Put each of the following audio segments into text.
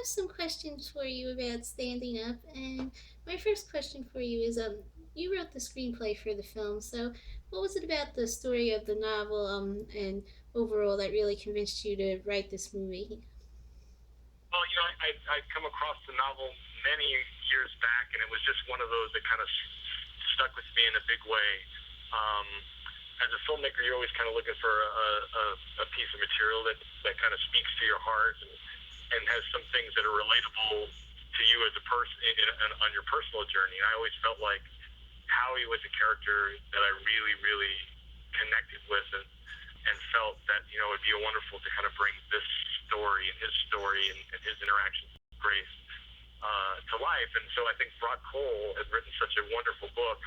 have some questions for you about standing up, and my first question for you is you wrote the screenplay for the film, so what was it about the story of the novel and overall that really convinced you to write this movie? Well, I'd come across the novel many years back, and it was just one of those that kind of stuck with me in a big way. Um, as a filmmaker, you're always kind of looking for a piece of material that kind of speaks to your heart and has some things that are relatable to you as a person on your personal journey. And I always felt like Howie was a character that I really, really connected with and felt that, it'd be wonderful to kind of bring this story and his interactions with Grace to life. And so I think Brock Cole had written such a wonderful book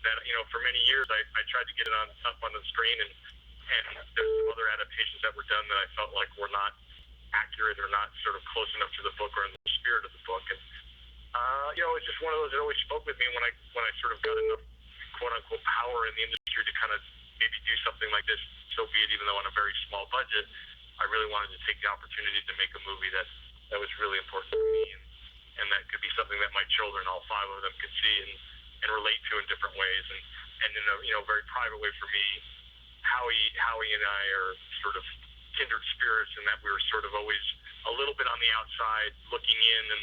that, for many years I tried to get it up on the screen, and there's some other adaptations that were done that I felt like were not accurate or not sort of close enough to the book or in the spirit of the book. And it's just one of those that always spoke with me when I sort of got enough quote unquote power in the industry to kind of maybe do something like this. So be it, even though on a very small budget, I really wanted to take the opportunity to make a movie that was really important to me, and that could be something that my children, all five of them, could see and relate to in different ways. And in a very private way for me, Howie and I are sort of kindred spirits in that we were sort of always a little bit on the outside looking in and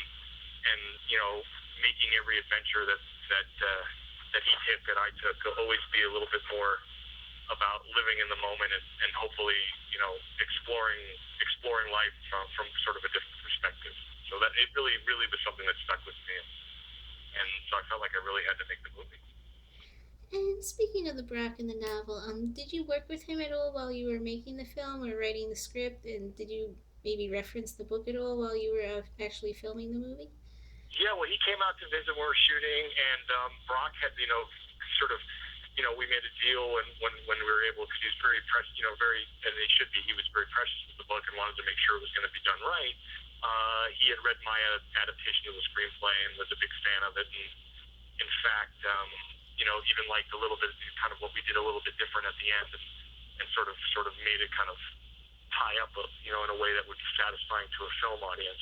making every adventure that he took, that I took, to always be a little bit more about living in the moment and hopefully exploring life from sort of a different perspective. So that it really was something that stuck with me, and so I felt like I really had to make the movie. And speaking of the Brock in the novel, did you work with him at all while you were making the film or writing the script? And did you maybe reference the book at all while you were actually filming the movie? Yeah, well, he came out to visit when we were shooting, and Brock had, sort of, we made a deal when we were able, because he was very precious, very, and he should be, he was very precious with the book and wanted to make sure it was going to be done right. He had read my adaptation of the screenplay and was a big fan of it, and in fact, even liked a little bit, kind of what we did a little bit different at the end, and sort of made it kind of tie up, in a way that would be satisfying to a film audience.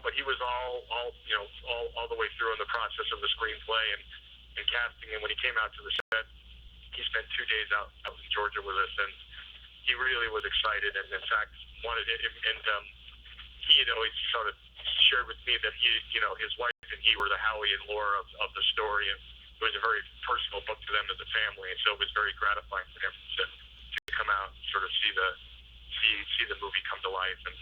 But he was all the way through in the process of the screenplay and casting. And when he came out to the set, he spent 2 days out in Georgia with us, and he really was excited. And in fact, wanted it. And he had always sort of shared with me that his wife and he were the Howie and Laura of the story, and it was a very personal book to them as a family. And so it was very gratifying for him to come out and sort of see the movie come to life. And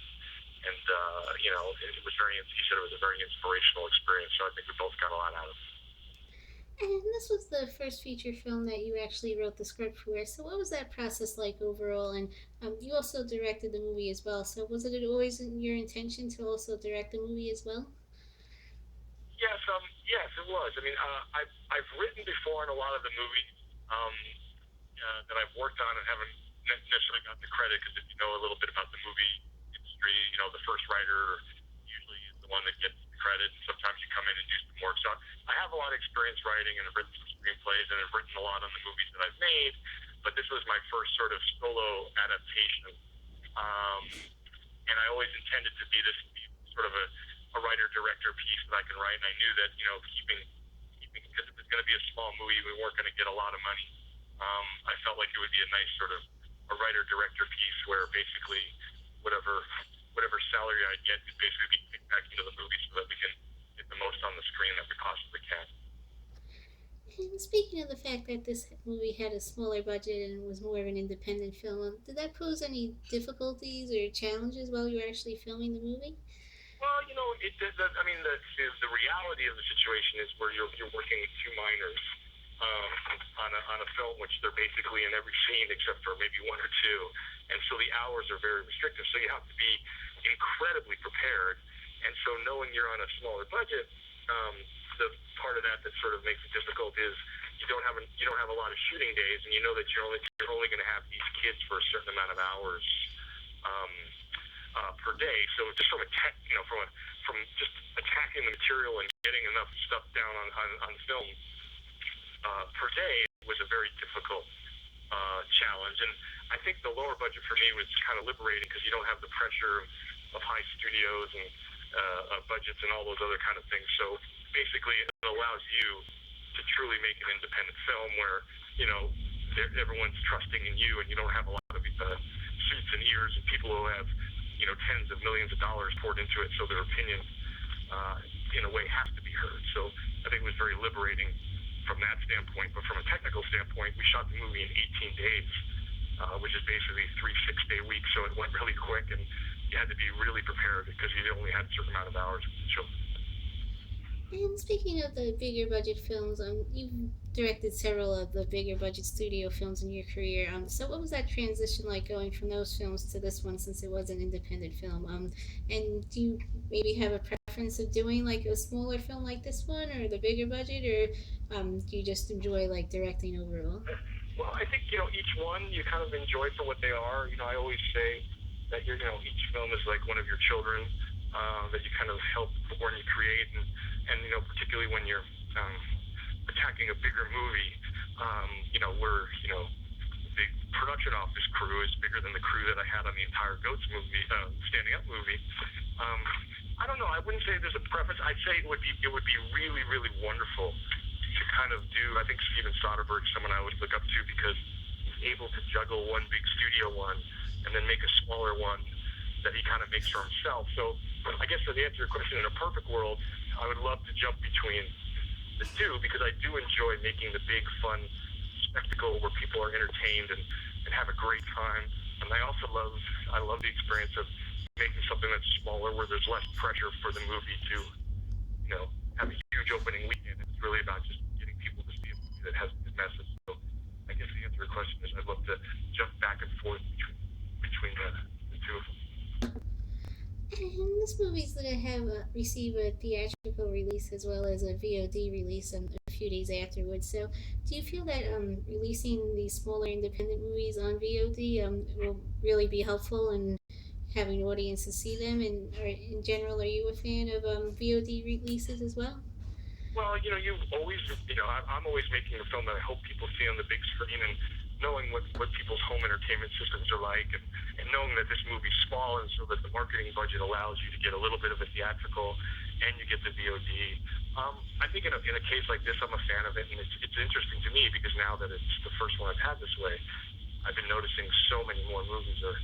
it was he said it was a very inspirational experience. So I think we both got a lot out of it. And this was the first feature film that you actually wrote the script for. So what was that process like overall? And you also directed the movie as well. So was it always your intention to also direct the movie as well? Yes, it was. I mean, I've written before in a lot of the movies that I've worked on and haven't necessarily got the credit, because if you know a little bit about the movie industry, the first writer usually is the one that gets the credit. And sometimes you come in and do some work. So I have a lot of experience writing, and I've written some screenplays, and I've written a lot on the movies that I've made. But this was my first sort of solo adaptation, um, and I always intended to be this sort of a writer director piece that I can write. And I knew that keeping because it was going to be a small movie, we weren't going to get a lot of money. I felt like it would be a nice sort of a writer director piece where basically whatever salary I get could basically be kicked back into the movie so that we can get the most on the screen that we possibly can. And speaking of the fact that this movie had a smaller budget and was more of an independent film, did that pose any difficulties or challenges while you were actually filming the movie? Well, I mean, the reality of the situation is where you're working with two minors on a film, which they're basically in every scene except for maybe one or two, and so the hours are very restrictive. So you have to be incredibly prepared, and so knowing you're on a smaller budget, the part of that sort of makes it difficult is you don't have a lot of shooting days, and you know that you're only going to have these kids for a certain amount of hours um, per day. So just from just attacking the material and getting enough stuff down on film per day was a very difficult challenge. And I think the lower budget for me was kind of liberating because you don't have the pressure of high studio studios and budgets and all those other kind of things. So basically, it allows you to truly make an independent film where everyone's trusting in you, and you don't have a lot of suits and ears and people who have tens of millions of dollars poured into it, so their opinion in a way has to be heard. So I think it was very liberating from that standpoint. But from a technical standpoint, we shot the movie in 18 days, which is basically 3 6-day weeks. So it went really quick, and you had to be really prepared because you only had a certain amount of hours with the children. And speaking of the bigger budget films, you've directed several of the bigger budget studio films in your career. So what was that transition like going from those films to this one, since it was an independent film? And do you maybe have a preference of doing like a smaller film like this one, or the bigger budget, or do you just enjoy like directing overall? Well, I think each one you kind of enjoy for what they are. I always say that each film is like one of your children that you kind of help born you create, and particularly when you're attacking a bigger movie, where the production office crew is bigger than the crew that I had on the entire Goats movie, Standing Up movie. I don't know. I wouldn't say there's a preference. I'd say it would be really, really wonderful to kind of do. I think Steven Soderbergh's someone I would look up to because he's able to juggle one big studio one and then make a smaller one that he kind of makes for himself. So I guess to answer your question, in a perfect world, I would love to jump between the two because I do enjoy making the big, fun spectacle where people are entertained and have a great time. And I love the experience of making something that's smaller where there's less pressure for the movie to, have a huge opening weekend. It's really about just getting people to see a movie that has a good message. So I guess the answer to your question is I'd love to jump back and forth between the two of them. And this movie's going to have receive a theatrical release as well as a VOD release a few days afterwards. So, do you feel that releasing these smaller independent movies on VOD will really be helpful in having audiences see them? And in general, are you a fan of VOD releases as well? Well, you've always, I'm always making a film that I hope people see on the big screen, and knowing what people's home entertainment systems are like, and knowing that this movie's small, and so that the marketing budget allows you to get a little bit of a theatrical, and you get the VOD. I think in a case like this, I'm a fan of it, and it's interesting to me because now that it's the first one I've had this way, I've been noticing so many more movies are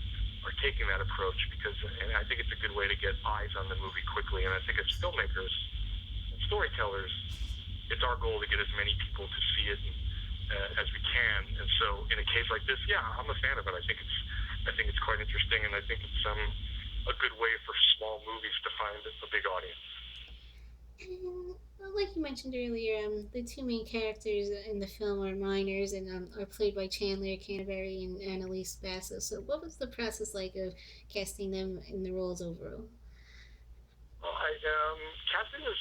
taking that approach and I think it's a good way to get eyes on the movie quickly. And I think as filmmakers, storytellers, it's our goal to get as many people to see it as we can. And so, in a case like this, yeah, I'm a fan of it. I think it's quite interesting, and I think it's a good way for small movies to find a big audience. And well, like you mentioned earlier, the two main characters in the film are minors and are played by Chandler Canterbury and Annalise Basso. So, what was the process like of casting them in the roles overall? Well, casting was,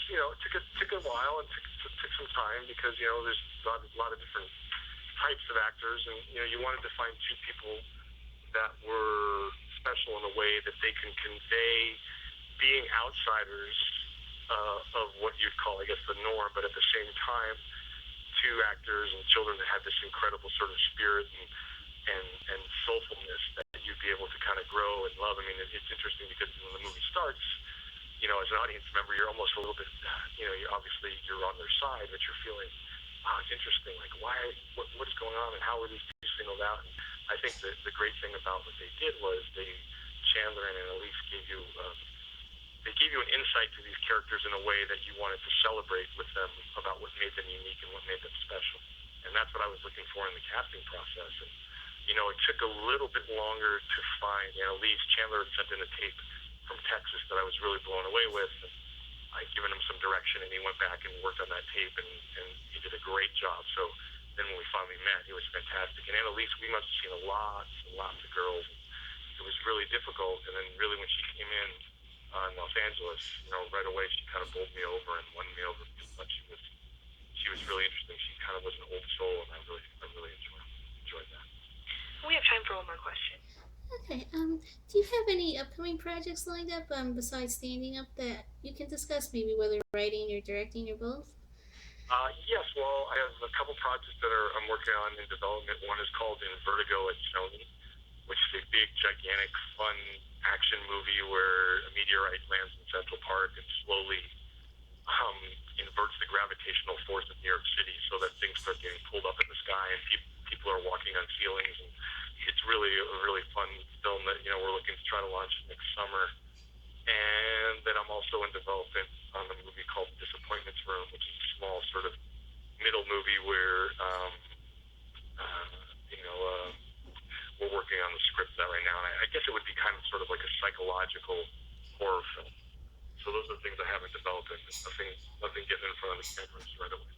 took a while and took some time because there's a lot of different types of actors, and you wanted to find two people that were special in a way that they can convey being outsiders of what you'd call, I guess, the norm, but at the same time, two actors and children that had this incredible sort of spirit and soulfulness that you'd be able to kind of grow and love. I mean, it's interesting because when the movie starts, as an audience member, you're almost a little bit, you're on their side, but you're feeling, wow, it's interesting. Like, what is going on, and how were these two singled out? And I think the great thing about what they did was Chandler and Annalise they gave you an insight to these characters in a way that you wanted to celebrate with them about what made them unique and what made them special. And that's what I was looking for in the casting process. And, it took a little bit longer to find Annalise. Chandler had sent in a tape from Texas that I was really blown away with. And I'd given him some direction, and he went back and worked on that tape, and he did a great job. So then when we finally met, he was fantastic. And Annalise, we must have seen lots and lots of girls. It was really difficult. And then really when she came in Los Angeles, right away she kind of bowled me over and won me over because she was really interesting. She kind of was an old soul, and I really enjoyed that. We have time for one more question. Okay. Do you have any upcoming projects lined up besides standing up that you can discuss? Maybe whether writing or directing or both. Yes, well, I have a couple projects that I'm working on in development. One is called In Vertigo at Sony, which is a big, gigantic, fun action movie where a meteorite lands in Central Park and slowly inverts the gravitational force of New York City so that things start getting pulled up in the sky and people are walking on ceilings. And it's really a really fun film that we're looking to try to launch next summer. And then I'm also in development on a movie called Disappointments Room, which is a small sort of middle movie where we're working on the script that right now. And I guess it would be kind of sort of like a psychological horror film. So those are the things I haven't developed, and nothing getting in front of the cameras right away.